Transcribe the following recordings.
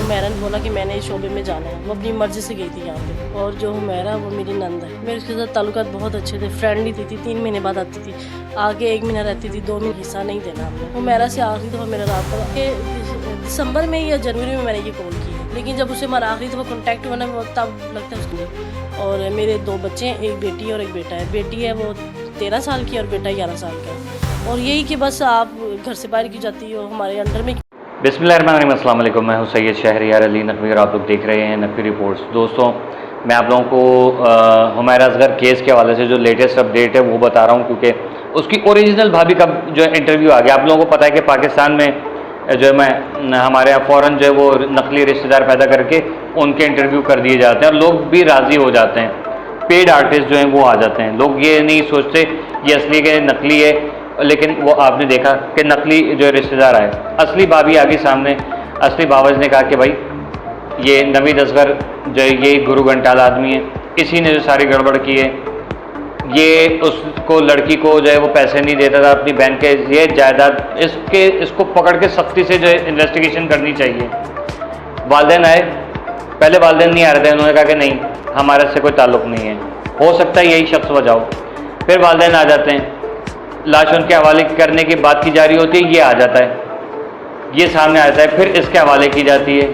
हुमैरा ने बोला कि मैंने इस शोबे में जाना है। वो अपनी मर्जी से गई थी यहाँ पे। और जो हुमैरा वो मेरी नंद है। मेरे उसके साथ ताल्लुकात बहुत अच्छे थे, फ्रेंडली थी 3 महीने बाद आती थी, आगे 1 महीना रहती थी, 2 महीने हिस्सा नहीं देना हमने। हुमैरा से आखिरी दफ़ा मेरा रब्ता दिसंबर में या जनवरी में मैंने ये कॉल की है, लेकिन जब उससे हमारा आखिरी दफ़ा कॉन्टैक्ट हुआ ना वो तब लगता है उसको। और मेरे 2 बच्चे हैं, एक बेटी और एक बेटा है। बेटी है वो 13 साल की और बेटा 11 साल का है। और यही कि बस आप घर से बाहर की जाती हो हमारे अंडर में। बिस्मिल्लाहिर्रहमानिर्रहीम, अस्सलाम वालेकुम। मैं हूं सैयद शहरियार अली नकवी और आप लोग देख रहे हैं नकवी रिपोर्ट्स। दोस्तों, मैं आप लोगों को हुमैरा असगर केस के हवाले से जो लेटेस्ट अपडेट है वो बता रहा हूं, क्योंकि उसकी ओरिजिनल भाभी का जो इंटरव्यू आ गया। आप लोगों को पता है कि पाकिस्तान में जो है हमारे यहाँ फ़ौरन जो है वो नकली रिश्तेदार पैदा करके उनके इंटरव्यू कर दिए जाते हैं और लोग भी राज़ी हो जाते हैं। पेड आर्टिस्ट जो हैं वो आ जाते हैं। लोग ये नहीं सोचते ये असली के नकली है, लेकिन वो आपने देखा कि नकली जो रिश्तेदार आए, असली भाभी आ गई सामने। असली बाबा ने कहा कि भाई ये नवीद असगर जो है ये गुरु घंटाल आदमी है, इसी ने जो सारी गड़बड़ की है। ये उसको लड़की को जो है वो पैसे नहीं देता था अपनी बहन के, ये जायदाद इसको पकड़ के सख्ती से जो है इन्वेस्टिगेशन करनी चाहिए। वालिदैन आए, पहले वालिदैन नहीं आ रहे थे, उन्होंने कहा कि नहीं हमारे से कोई ताल्लुक़ नहीं है, हो सकता है यही शख्स बजाओ। फिर वालिदैन आ जाते हैं, लाश उनके हवाले करने की बात की जा रही होती है, ये आ जाता है, ये सामने आता है, फिर इसके हवाले की जाती है।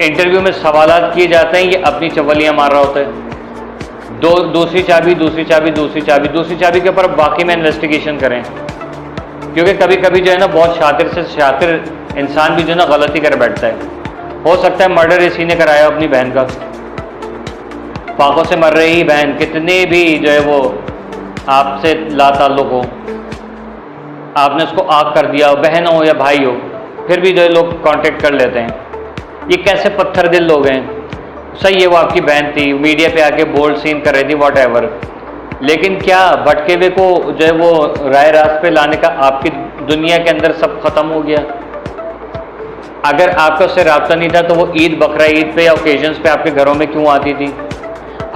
इंटरव्यू में सवालात किए जाते हैं, ये अपनी चवलियाँ मार रहा होता है। दूसरी चाबी के ऊपर बाकी में इन्वेस्टिगेशन करें, क्योंकि कभी कभी जो है ना बहुत शातिर से शातिर इंसान भी जो है ना गलती कर बैठता है। हो सकता है मर्डर इसी ने कराया अपनी बहन का। फाकों से मर रही बहन, कितने भी जो है वो आपसे लाताल्लुक हो, आपने उसको आग कर दिया, बहन हो या भाई हो, फिर भी जो है लोग कांटेक्ट कर लेते हैं। ये कैसे पत्थर दिल लोग हैं। सही है वो आपकी बहन थी, मीडिया पे आके बोल्ड सीन कर रही थी, वॉट एवर, लेकिन क्या भटके हुए को जो है वो राय रास्त पे लाने का आपकी दुनिया के अंदर सब खत्म हो गया। अगर आपका उससे रब्ता नहीं था तो वो ईद बकरा ईद पे या ओकेजन्स पे आपके घरों में क्यों आती थी?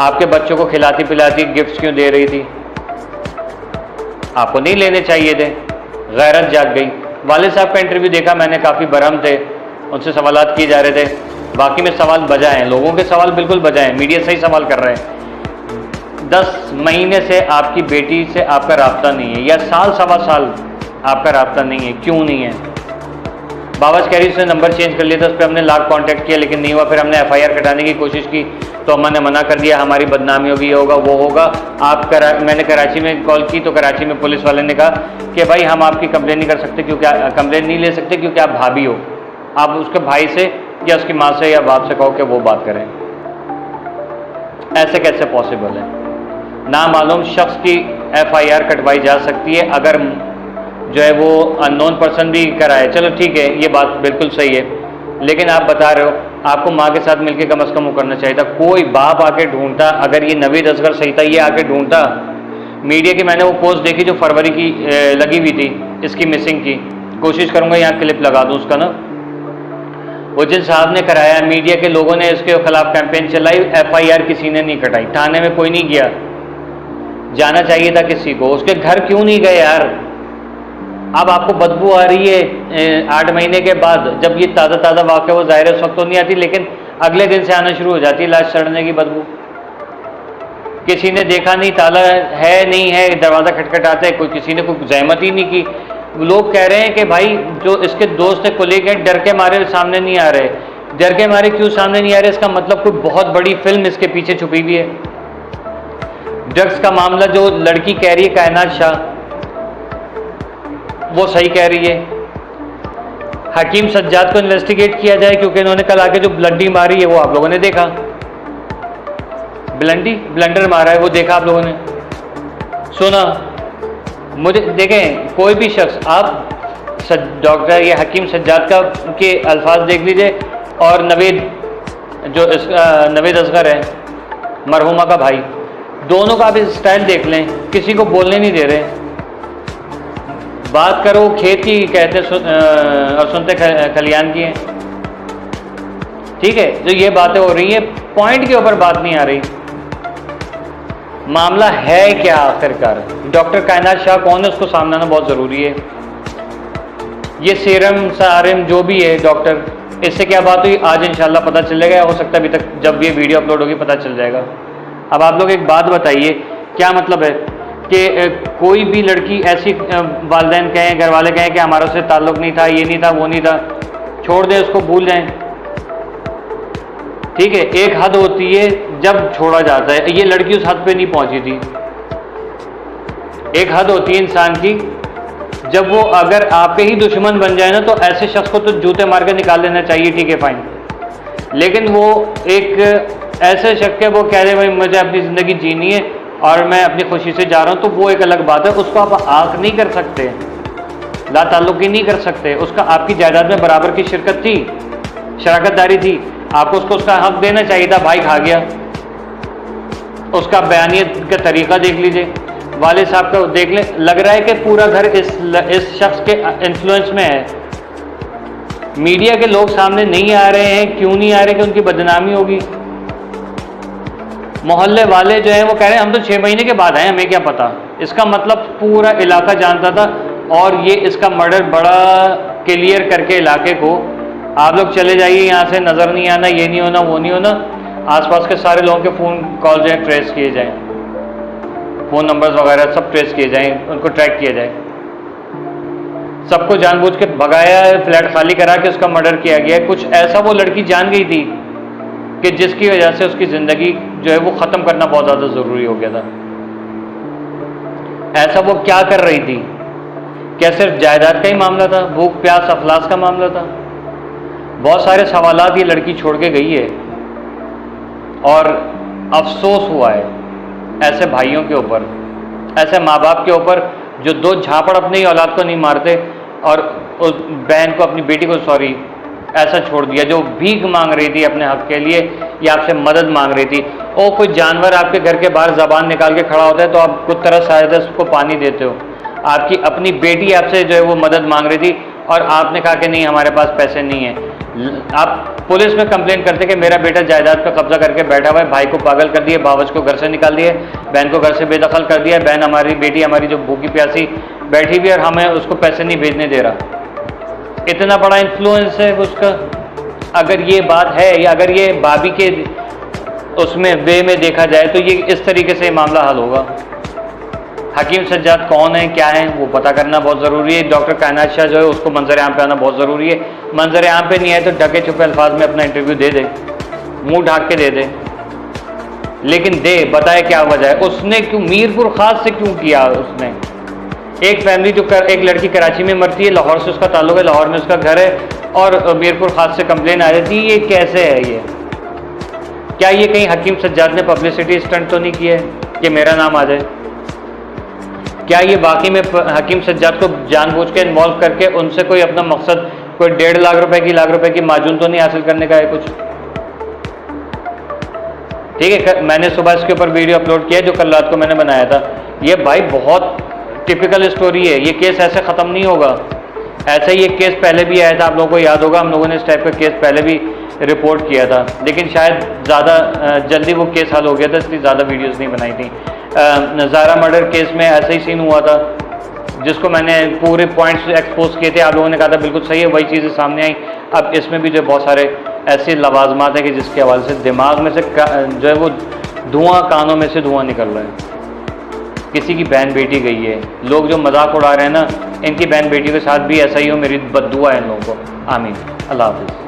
आपके बच्चों को खिलाती पिलाती गिफ्ट्स क्यों दे रही थी? आपको नहीं लेने चाहिए थे। गैरत जाग गई। वालिद साहब का इंटरव्यू देखा मैंने, काफ़ी बरहम थे, उनसे सवालात किए जा रहे थे। बाकी में सवाल बजाए हैं, लोगों के सवाल बिल्कुल बजाए हैं, मीडिया सही सवाल कर रहे हैं। 10 महीने से आपकी बेटी से आपका रब्ता नहीं है, या साल सवा साल आपका रब्ता नहीं है, क्यों नहीं है? बाबा कह रही उसने नंबर चेंज कर लिया था, उस पर हमने लाख कॉन्टैक्ट किया लेकिन नहीं हुआ। फिर हमने FIR कटाने की कोशिश की तो अम्मा ने मना कर दिया, हमारी बदनामी होगी, ये होगा वो होगा। मैंने कराची में कॉल की तो कराची में पुलिस वाले ने कहा कि भाई हम आपकी कंप्लेन नहीं कर सकते, क्योंकि कंप्लेन नहीं ले सकते क्योंकि आप भाभी हो। आप उसके भाई से या उसकी माँ से या बाप से कहो कि वो बात करें। ऐसे कैसे पॉसिबल है? नामालूम शख्स की FIR कटवाई जा सकती है अगर जो है वो अननोन पर्सन भी कराए, चलो ठीक है, ये बात बिल्कुल सही है, लेकिन आप बता रहे हो आपको माँ के साथ मिलकर कम से कम वो करना चाहिए था। कोई बाप आके ढूंढता, अगर ये नवीद असगर सही था ये आके ढूंढता। मीडिया की मैंने वो पोस्ट देखी जो फरवरी की लगी हुई थी इसकी मिसिंग की, कोशिश करूँगा यहाँ क्लिप लगा दूँ उसका ना। वो जिन साहब ने कराया, मीडिया के लोगों ने इसके खिलाफ कैंपेन चलाई, FIR किसी ने नहीं कटाई, थाने में कोई नहीं गया। जाना चाहिए था किसी को, उसके घर क्यों नहीं गए यार? अब आपको बदबू आ रही है 8 महीने के बाद, जब ये ताज़ा वाक़या वो ज़ाहिर उस वक्त तो नहीं आती, लेकिन अगले दिन से आना शुरू हो जाती है लाश सड़ने की बदबू। किसी ने देखा नहीं, ताला है नहीं है, दरवाज़ा खटखटाते, कोई किसी ने कोई जहमत ही नहीं की। लोग कह रहे हैं कि भाई जो इसके दोस्त है, कोलीग हैं, डर के मारे सामने नहीं आ रहे। डर के मारे क्यों सामने नहीं आ रहे? इसका मतलब कोई बहुत बड़ी फिल्म इसके पीछे छुपी हुई है। ड्रग्स का मामला जो लड़की कह रही है कायनात शाह, वो सही कह रही है। हकीम सज्जाद को इन्वेस्टिगेट किया जाए, क्योंकि इन्होंने कल आके जो ब्लंडी मारी है वो आप लोगों ने देखा। ब्लंडर मारा है वो देखा आप लोगों ने, सुना। मुझे देखें, कोई भी शख्स, आप डॉक्टर या हकीम सज्जाद का के अल्फाज देख लीजिए और नवीद असगर है मरहुमा का भाई, दोनों का भी स्टाइल देख लें, किसी को बोलने नहीं दे रहे। बात करो खेत की कहते और सुनते खलियान की है। ठीक है, जो ये बातें हो रही हैं पॉइंट के ऊपर बात नहीं आ रही। मामला है क्या आखिरकार? डॉक्टर कायनात शाह कौन है उसको सामने आना बहुत ज़रूरी है। ये सीरम सारिम जो भी है डॉक्टर, इससे क्या बात हुई आज इंशाल्लाह पता चलेगा, हो सकता है अभी तक जब ये वीडियो अपलोड होगी पता चल जाएगा। अब आप लोग एक बात बताइए, क्या मतलब है कि कोई भी लड़की ऐसी वालिदैन कहें, घर वाले कहें कि हमारा उससे ताल्लुक़ नहीं था, ये नहीं था, वो नहीं था, छोड़ दें उसको, भूल जाएं, ठीक है। एक हद होती है जब छोड़ा जाता है, ये लड़की उस हद पे नहीं पहुंची थी। एक हद होती है इंसान की जब वो अगर आपके ही दुश्मन बन जाए ना, तो ऐसे शख्स को तो जूते मार के निकाल लेना चाहिए, ठीक है फाइन। लेकिन वो एक ऐसे शख्स है, वो कह रहे भाई मुझे अपनी ज़िंदगी जीनी है और मैं अपनी खुशी से जा रहा हूँ, तो वो एक अलग बात है। उसको आप आँख नहीं कर सकते, ला ताल्लुकी नहीं कर सकते। उसका आपकी जायदाद में बराबर की शिरकत थी, शराकतदारी थी, आपको उसको उसका हक देना चाहिए था। भाई खा गया। उसका बयानियत का तरीका देख लीजिए, वाले साहब का देख ले, लग रहा है कि पूरा घर इस शख्स के इन्फ्लुएंस में है। मीडिया के लोग सामने नहीं आ रहे हैं, क्यों नहीं आ रहे? कि उनकी बदनामी होगी। मोहल्ले वाले जो हैं वो कह रहे हैं हम तो 6 महीने के बाद आए, हमें क्या पता। इसका मतलब पूरा इलाका जानता था, और ये इसका मर्डर बड़ा क्लियर करके इलाके को, आप लोग चले जाइए यहाँ से, नज़र नहीं आना, ये नहीं होना, वो नहीं होना। आसपास के सारे लोगों के फ़ोन कॉल जो है ट्रेस किए जाएँ, फ़ोन नंबर्स वगैरह सब ट्रेस किए जाएँ, उनको ट्रैक किया जाए। सबको जानबूझ के भगाया है, फ्लैट खाली करा के उसका मर्डर किया गया है। कुछ ऐसा वो लड़की जान गई थी कि जिसकी वजह से उसकी ज़िंदगी जो है वो ख़त्म करना बहुत ज़्यादा ज़रूरी हो गया था। ऐसा वो क्या कर रही थी? क्या सिर्फ जायदाद का ही मामला था? भूख प्यास अफलास का मामला था? बहुत सारे सवालात ये लड़की छोड़ के गई है, और अफसोस हुआ है ऐसे भाइयों के ऊपर, ऐसे माँ बाप के ऊपर जो 2 झापड़ अपने ही औलाद को नहीं मारते, और उस बहन को, अपनी बेटी को सॉरी, ऐसा छोड़ दिया, जो भीख मांग रही थी अपने हक के लिए या आपसे मदद मांग रही थी। ओ कोई जानवर आपके घर के बाहर ज़बान निकाल के खड़ा होता है तो आप कुछ तरह शायद उसको पानी देते हो। आपकी अपनी बेटी आपसे जो है वो मदद मांग रही थी, और आपने कहा कि नहीं हमारे पास पैसे नहीं हैं। आप पुलिस में कंप्लेंट करते कि मेरा बेटा जायदाद पर कब्जा करके बैठा हुआ है, भाई को पागल कर दिए, बावज को घर से निकाल दिए, बहन को घर से बेदखल कर दिया, बहन हमारी, बेटी हमारी जो भूखी प्यासी बैठी हुई है और हमें उसको पैसे नहीं भेजने दे रहा। इतना बड़ा इन्फ्लुएंस है उसका। अगर ये बात है, या अगर ये भाभी के उसमें वे में देखा जाए, तो ये इस तरीके से मामला हल होगा। हकीम सज्जाद कौन है, क्या है, वो पता करना बहुत ज़रूरी है। डॉक्टर कायनात शाह जो है उसको मंजर आम पे आना बहुत ज़रूरी है। मंजर आम पे नहीं आए तो ढके छुपे अल्फाज में अपना इंटरव्यू दे दे, मुंह ढाक के दे दे, लेकिन दे, बताए क्या वजह है। उसने क्यों मीरपुर खास से क्यों किया? उसने एक फैमिली जो एक लड़की कराची में मरती है, लाहौर से उसका ताल्लुक है, लाहौर में उसका घर है, और मीरपुर खास से कंप्लेन आ जाती है। ये कैसे है? ये क्या ये कहीं हकीम सज्जाद ने पब्लिसिटी स्टंट तो नहीं किया है कि मेरा नाम आ जाए? क्या ये वाकई में हकीम सज्जाद को जानबूझ के इन्वॉल्व करके उनसे कोई अपना मकसद, कोई 1.5 लाख रुपए की, लाख रुपए की माजून तो नहीं हासिल करने का है कुछ? ठीक है, मैंने सुबह इसके ऊपर वीडियो अपलोड किया जो कल रात को मैंने बनाया था। ये भाई बहुत टिपिकल स्टोरी है, ये केस ऐसे ख़त्म नहीं होगा। ऐसा ही एक केस पहले भी आया था, आप लोगों को याद होगा, हम लोगों ने इस टाइप का केस पहले भी रिपोर्ट किया था, लेकिन शायद ज़्यादा जल्दी वो केस हल हो गया था, इसलिए ज़्यादा वीडियोस नहीं बनाई थी। ज़ारा मर्डर केस में ऐसा ही सीन हुआ था, जिसको मैंने पूरे पॉइंट्स एक्सपोज किए थे, आप लोगों ने कहा था बिल्कुल सही है, वही चीज़ें सामने आई। अब इसमें भी जो बहुत सारे ऐसे लवाजमात हैं कि जिसके हवाले से दिमाग में से जो है वो धुआं, कानों में से धुआं निकल रहा है। किसी की बहन बेटी गई है, लोग जो मजाक उड़ा रहे हैं ना, इनकी बहन बेटी के साथ भी ऐसा ही हो, मेरी बद्दुआ है इन लोगों को। आमीन। अल्लाह हाफिज़।